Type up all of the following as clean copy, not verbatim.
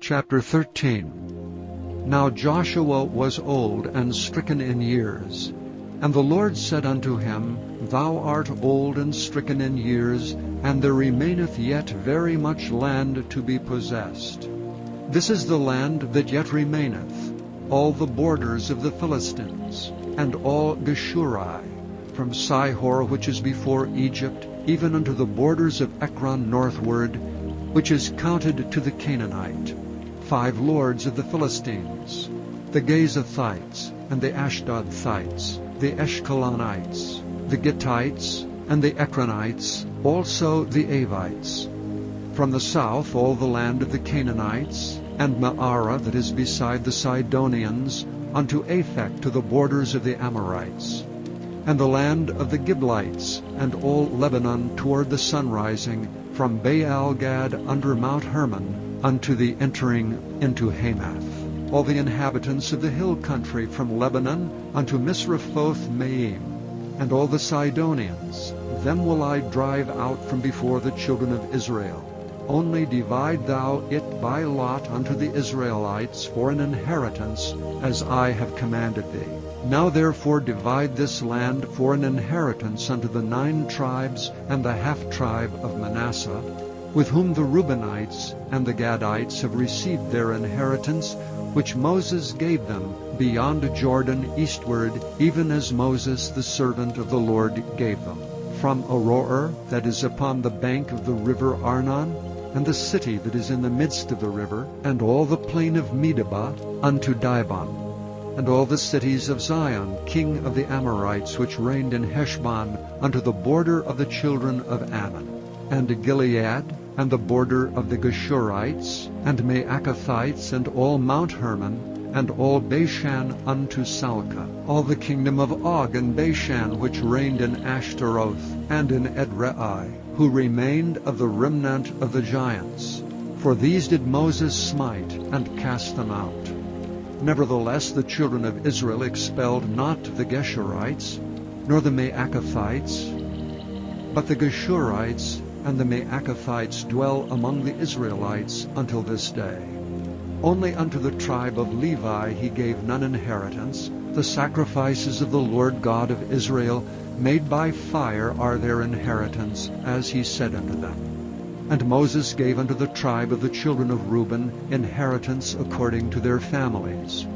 Chapter 13. Now Joshua was old and stricken in years. And the Lord said unto him, Thou art old and stricken in years, and there remaineth yet very much land to be possessed. This is the land that yet remaineth, all the borders of the Philistines, and all Geshuri, from Sihor which is before Egypt, even unto the borders of Ekron northward, which is counted to the Canaanite, 5 lords of the Philistines, the Gazathites, and the Ashdodthites, the Eshkelonites, the Gittites, and the Ekronites, also the Avites. From the south all the land of the Canaanites, and Maarah that is beside the Sidonians, unto Aphek to the borders of the Amorites, and the land of the Giblites, and all Lebanon toward the sunrising, from Baal-gad under Mount Hermon, unto the entering into Hamath, all the inhabitants of the hill country from Lebanon unto Misrephoth-maim, and all the Sidonians, them will I drive out from before the children of Israel. Only divide thou it by lot unto the Israelites for an inheritance, as I have commanded thee. Now therefore divide this land for an inheritance unto the 9 tribes and the half-tribe of Manasseh, with whom the Reubenites and the Gadites have received their inheritance, which Moses gave them beyond Jordan eastward, even as Moses the servant of the Lord gave them. From Aroer, that is upon the bank of the river Arnon, and the city that is in the midst of the river, and all the plain of Medeba, unto Dibon, and all the cities of Zion, king of the Amorites, which reigned in Heshbon, unto the border of the children of Ammon, and Gilead, and the border of the Geshurites, and Maacathites, and all Mount Hermon, and all Bashan unto Salcah, all the kingdom of Og and Bashan, which reigned in Ashtaroth, and in Edrei, who remained of the remnant of the giants. For these did Moses smite, and cast them out. Nevertheless the children of Israel expelled not the Geshurites, nor the Maacathites, but the Geshurites and the Maacathites dwell among the Israelites until this day. Only unto the tribe of Levi he gave none inheritance. The sacrifices of the Lord God of Israel made by fire are their inheritance, as he said unto them. And Moses gave unto the tribe of the children of Reuben inheritance according to their families.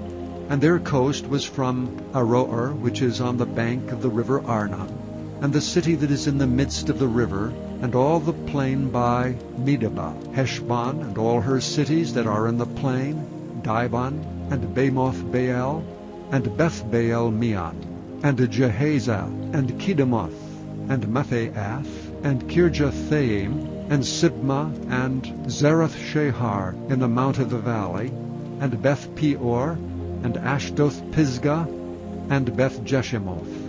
And their coast was from Aroer, which is on the bank of the river Arnon, and the city that is in the midst of the river, and all the plain by Medeba, Heshbon, and all her cities that are in the plain, Dibon, and Bamoth Baal, and Beth Baal Meon, and Jehaza, and Kedemoth, and Mephaath, and Kirjathaim, and Sibmah, and Zerath-Shahar in the mount of the valley, and Beth-peor, and Ashdoth-Pisgah, and Beth-Jeshimoth,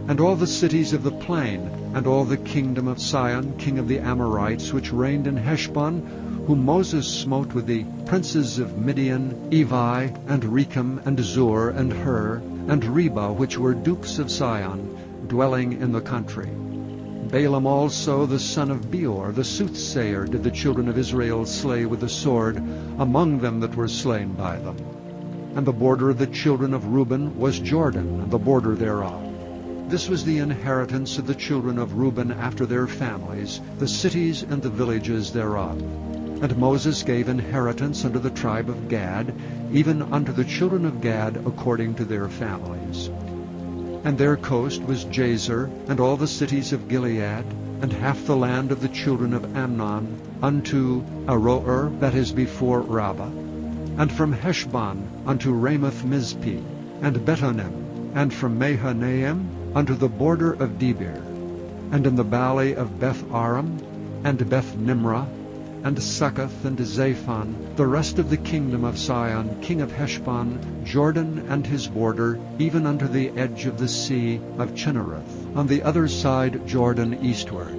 and all the cities of the plain, and all the kingdom of Sihon, king of the Amorites, which reigned in Heshbon, whom Moses smote with the princes of Midian, Evi, and Rechem, and Zur, and Hur, and Reba, which were dukes of Sihon, dwelling in the country. Balaam also, the son of Beor, the soothsayer, did the children of Israel slay with the sword among them that were slain by them. And the border of the children of Reuben was Jordan, and the border thereof. This was the inheritance of the children of Reuben after their families, the cities and the villages thereof. And Moses gave inheritance unto the tribe of Gad, even unto the children of Gad according to their families. And their coast was Jazer, and all the cities of Gilead, and half the land of the children of Amnon, unto Aroer, that is before Rabbah, and from Heshbon unto Ramoth-Mizpeh, and Betonim, and from Mahanaim unto the border of Debir, and in the valley of Beth-aram, and Beth-nimrah, and Succoth, and Zaphon, the rest of the kingdom of Sihon, king of Heshbon, Jordan and his border, even unto the edge of the sea of Chinnereth, on the other side Jordan eastward.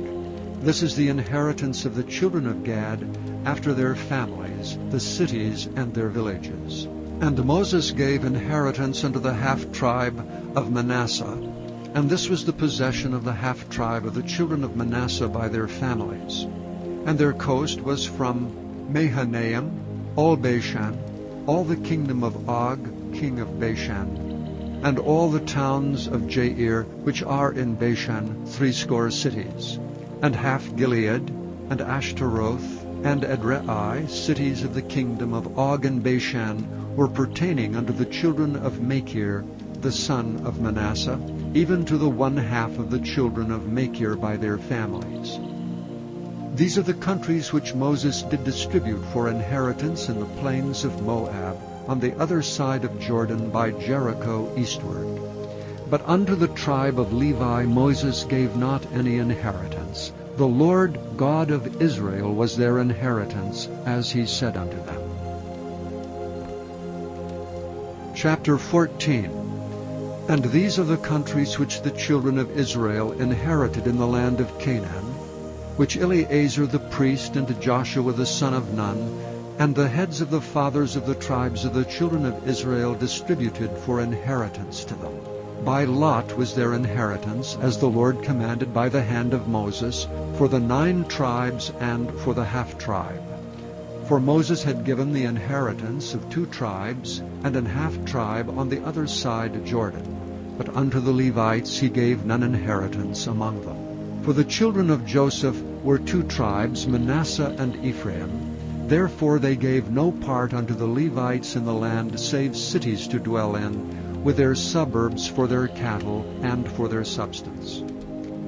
This is the inheritance of the children of Gad after their families, the cities and their villages. And Moses gave inheritance unto the half-tribe of Manasseh, and this was the possession of the half-tribe of the children of Manasseh by their families. And their coast was from Mahanaim, all Bashan, all the kingdom of Og, king of Bashan, and all the towns of Jair, which are in Bashan, 80 cities, and half Gilead, and Ashtaroth, and Edrei, cities of the kingdom of Og and Bashan, were pertaining unto the children of Machir, the son of Manasseh, even to the 1/2 of the children of Machir by their families. These are the countries which Moses did distribute for inheritance in the plains of Moab, on the other side of Jordan by Jericho eastward. But unto the tribe of Levi Moses gave not any inheritance. The Lord God of Israel was their inheritance, as he said unto them. Chapter 14. And these are the countries which the children of Israel inherited in the land of Canaan, which Eleazar the priest and Joshua the son of Nun, and the heads of the fathers of the tribes of the children of Israel distributed for inheritance to them. By lot was their inheritance, as the Lord commanded by the hand of Moses, for the 9 tribes and for the half-tribe. For Moses had given the inheritance of 2 tribes and an half-tribe on the other side Jordan. But unto the Levites he gave none inheritance among them. For the children of Joseph were 2 tribes, Manasseh and Ephraim. Therefore they gave no part unto the Levites in the land, save cities to dwell in, with their suburbs for their cattle and for their substance.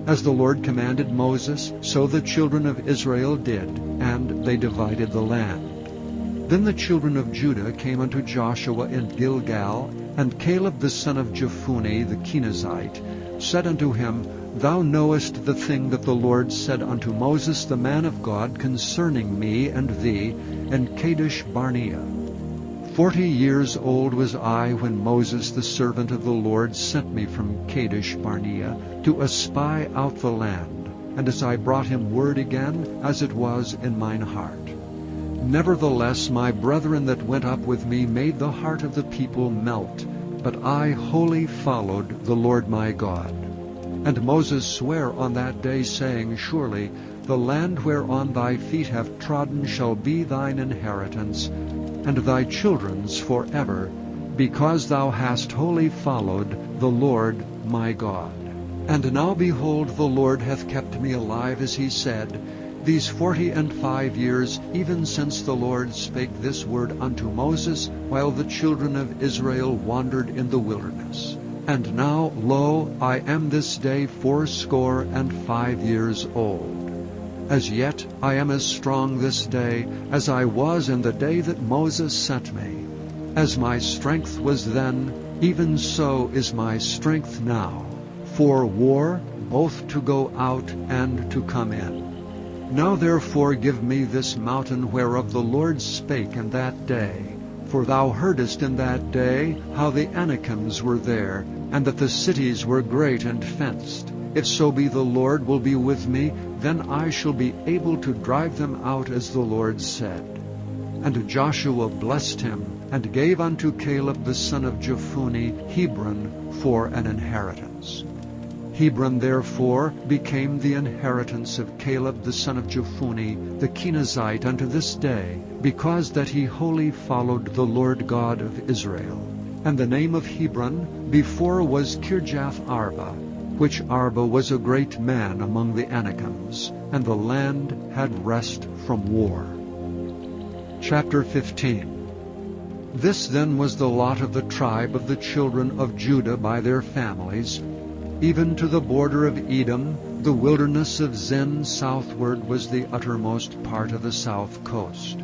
As the Lord commanded Moses, so the children of Israel did, and they divided the land. Then the children of Judah came unto Joshua in Gilgal, and Caleb the son of Jephunneh the Kenizzite said unto him, Thou knowest the thing that the Lord said unto Moses the man of God concerning me and thee in Kadesh Barnea. 40 years old was I when Moses the servant of the Lord sent me from Kadesh Barnea to espy out the land, and as I brought him word again, as it was in mine heart. Nevertheless my brethren that went up with me made the heart of the people melt, but I wholly followed the Lord my God. And Moses sware on that day, saying, Surely the land whereon thy feet have trodden shall be thine inheritance, and thy children's forever, because thou hast wholly followed the Lord my God. And now behold, the Lord hath kept me alive, as he said, these 45 years, even since the Lord spake this word unto Moses, while the children of Israel wandered in the wilderness. And now, lo, I am this day 85 years old. As yet I am as strong this day as I was in the day that Moses sent me. As my strength was then, even so is my strength now, for war, both to go out and to come in. Now therefore give me this mountain whereof the Lord spake in that day. For thou heardest in that day how the Anakims were there, and that the cities were great and fenced. If so be the Lord will be with me, then I shall be able to drive them out as the Lord said. And Joshua blessed him, and gave unto Caleb the son of Jephunneh Hebron for an inheritance. Hebron therefore became the inheritance of Caleb the son of Jephunneh the Kenizzite unto this day, because that he wholly followed the Lord God of Israel. And the name of Hebron before was Kirjath Arba, which Arba was a great man among the Anakims, and the land had rest from war. Chapter 15. This then was the lot of the tribe of the children of Judah by their families, even to the border of Edom. The wilderness of Zin southward was the uttermost part of the south coast.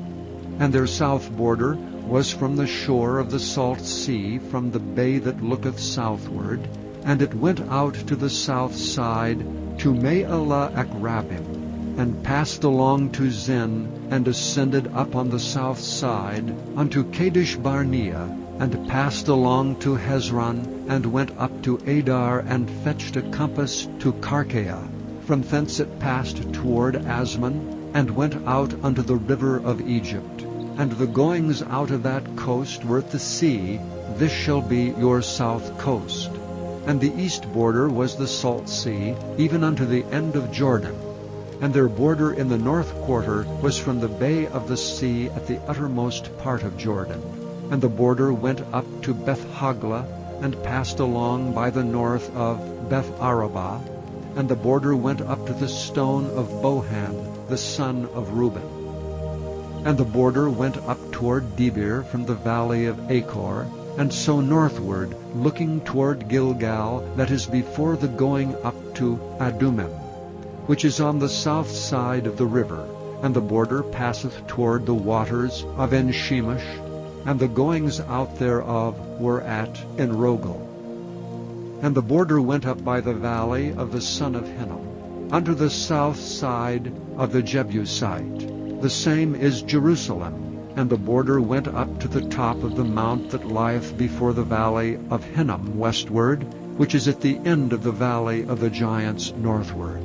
And their south border was from the shore of the salt sea, from the bay that looketh southward, and it went out to the south side to Me'alah Akrabim, and passed along to Zin, and ascended up on the south side unto Kadesh Barnea, and passed along to Hezron, and went up to Adar, and fetched a compass to Karkea. From thence it passed toward Asmon, and went out unto the river of Egypt. And the goings out of that coast were at the sea. This shall be your south coast. And the east border was the salt sea, even unto the end of Jordan. And their border in the north quarter was from the bay of the sea at the uttermost part of Jordan. And the border went up to Beth-hoglah, and passed along by the north of Beth-arabah, and the border went up to the stone of Bohan, the son of Reuben. And the border went up toward Debir from the valley of Achor, and so northward, looking toward Gilgal, that is before the going up to Adumim, which is on the south side of the river. And the border passeth toward the waters of En-shemesh, and the goings out thereof were at Enrogel. And the border went up by the valley of the son of Hinnom, unto the south side of the Jebusite. The same is Jerusalem. And the border went up to the top of the mount that lieth before the valley of Hinnom westward, which is at the end of the valley of the giants northward.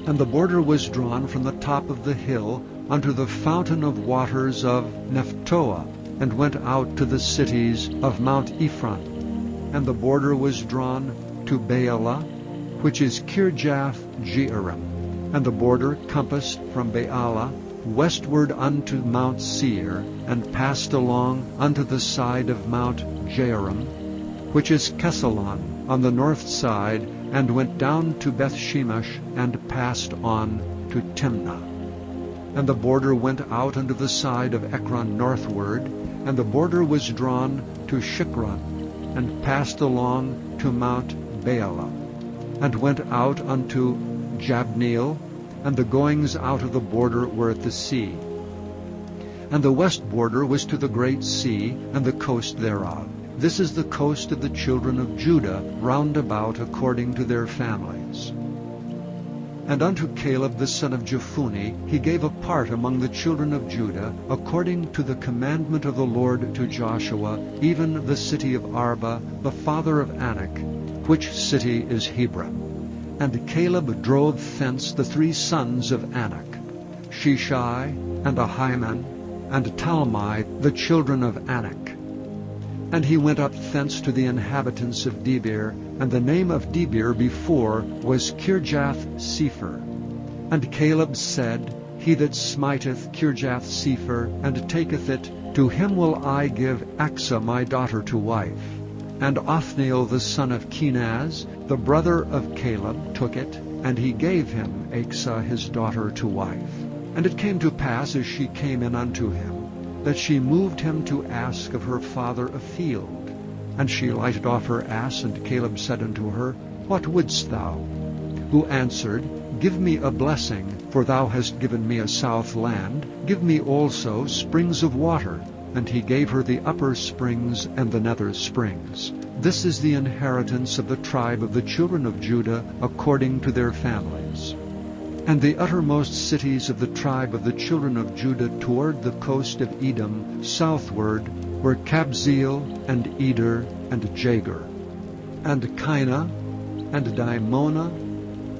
And the border was drawn from the top of the hill unto the fountain of waters of Nephtoah, and went out to the cities of Mount Ephron. And the border was drawn to Baalah, which is Kirjath-jearim. And the border compassed from Baalah westward unto Mount Seir, and passed along unto the side of Mount Jearim, which is Kesalon, on the north side, and went down to Beth-shemesh, and passed on to Timnah. And the border went out unto the side of Ekron northward, and the border was drawn to Shikron, and passed along to Mount Baalah, and went out unto Jabneel, and the goings out of the border were at the sea. And the west border was to the great sea, and the coast thereof. This is the coast of the children of Judah, round about according to their families. And unto Caleb the son of Jephunneh he gave a part among the children of Judah, according to the commandment of the Lord to Joshua, even the city of Arba, the father of Anak, which city is Hebron. And Caleb drove thence the 3 sons of Anak, Sheshai, and Ahiman, and Talmai, the children of Anak. And he went up thence to the inhabitants of Debir, and the name of Debir before was Kirjath-sepher. And Caleb said, He that smiteth Kirjath-sepher, and taketh it, to him will I give Achsah my daughter to wife. And Othniel the son of Kenaz, the brother of Caleb, took it, and he gave him Achsah his daughter to wife. And it came to pass, as she came in unto him, that she moved him to ask of her father a field. And she lighted off her ass, and Caleb said unto her, What wouldst thou? Who answered, Give me a blessing, for thou hast given me a south land. Give me also springs of water. And he gave her the upper springs and the nether springs. This is the inheritance of the tribe of the children of Judah, according to their families. And the uttermost cities of the tribe of the children of Judah toward the coast of Edom, southward, were Kabzeel, and Eder, and Jagur, and Kinah, and Dimona,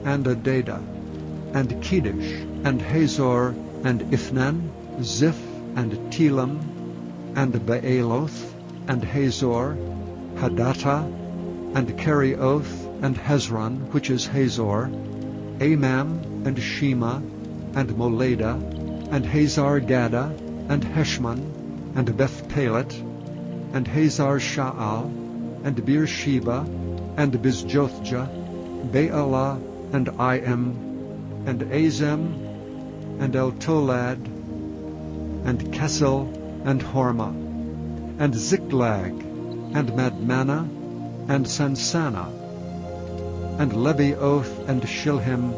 and Adada, and Kedesh, and Hazor, and Ithnan, Ziph, and Telam, and Baaloth, and Hazor, Hadattah, and Kerioth, and Hezron, which is Hazor, Amam, and Shema, and Molada, and Hazar-Gada, and Heshmon, and Beth-Pelet, and Hazar-Sha'al, and Beersheba, and Bizjothjah, Baalah, and Iam, and Azem, and Eltolad, and Kesel, and Hormah, and Ziklag, and Madmannah, and Sansana, and Lebaoth, and Shilhim,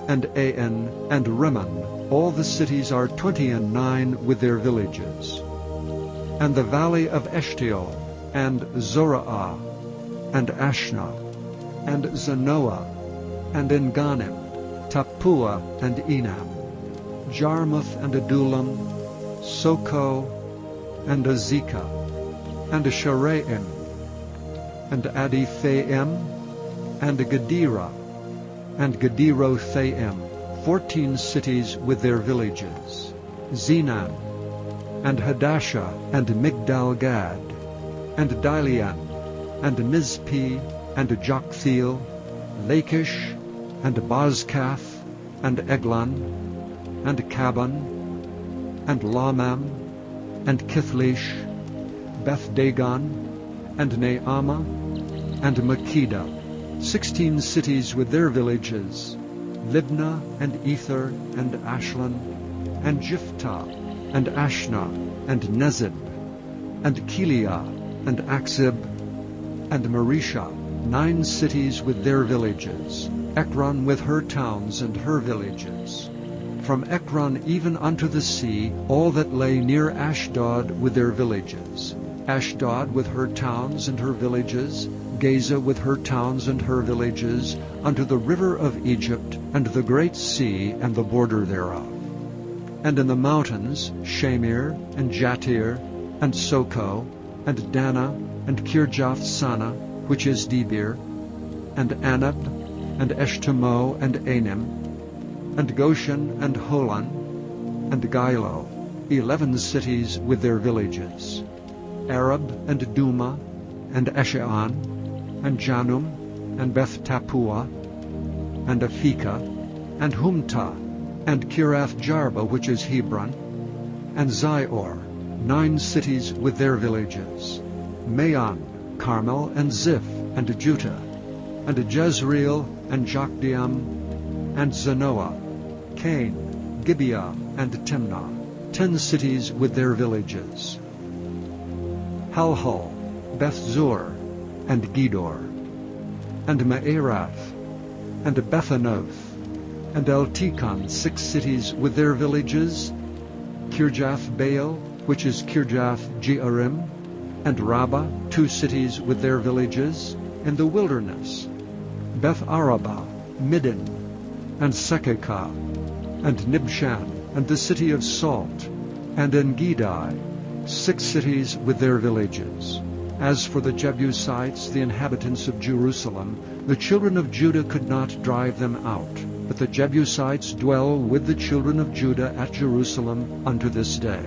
and Ain, and Rimmon. All the cities are 29 with their villages. And the valley of Eshtaol, and Zorah, and Ashna, and Zanoah, and Enganim, Tappuah, and Enam, Jarmuth, and Adullam, Soko, and Azekah, and Sharaim, and Adiphaim, and Gedera, and Gederothaim, 14 cities with their villages, Zenan, and Hadashah, and Migdal-Gad, and Dilean, and Mizpeh, and Joktheel, Lachish, and Bozkath, and Eglon, and Caban, and Lamam, and Kithlish, Beth-dagon, and Naamah, and Makkedah, 16 cities with their villages, Libnah, and Ether, and Ashlan, and Jiphthah, and Ashna, and Nezib, and Kiliah, and Akzib, and Mareshah, 9 cities with their villages, Ekron with her towns and her villages. From Ekron even unto the sea, all that lay near Ashdod with their villages, Ashdod with her towns and her villages, Gaza with her towns and her villages, unto the river of Egypt, and the great sea, and the border thereof. And in the mountains, Shamir, and Jatir, and Soko, and Dana, and Kirjath-sana, which is Debir, and Anab, and Eshtemoh, and Anim, and Goshen, and Holon, and Gilo, 11 cities with their villages, Arab, and Duma, and Eshean, and Janum, and Beth-tappuah, and Aphekah, and Humtah, and Kirath-Jarba, which is Hebron, and Zior, 9 cities with their villages, Maon, Carmel, and Ziph, and Juttah, and Jezreel, and Jokdeam, and Zanoah, Cain, Gibeah, and Timnah, 10 cities with their villages, Halhul, Beth-zur, and Gedor, and Maarath, and Bethanoth, and Eltekon, 6 cities with their villages, Kirjath-baal, which is Kirjath-jearim, and Rabbah, 2 cities with their villages, in the wilderness, Beth-arabah, Middin, and Sekekah, and Nibshan, and the city of Salt, and En-gedi, 6 cities with their villages. As for the Jebusites, the inhabitants of Jerusalem, the children of Judah could not drive them out, but the Jebusites dwell with the children of Judah at Jerusalem unto this day.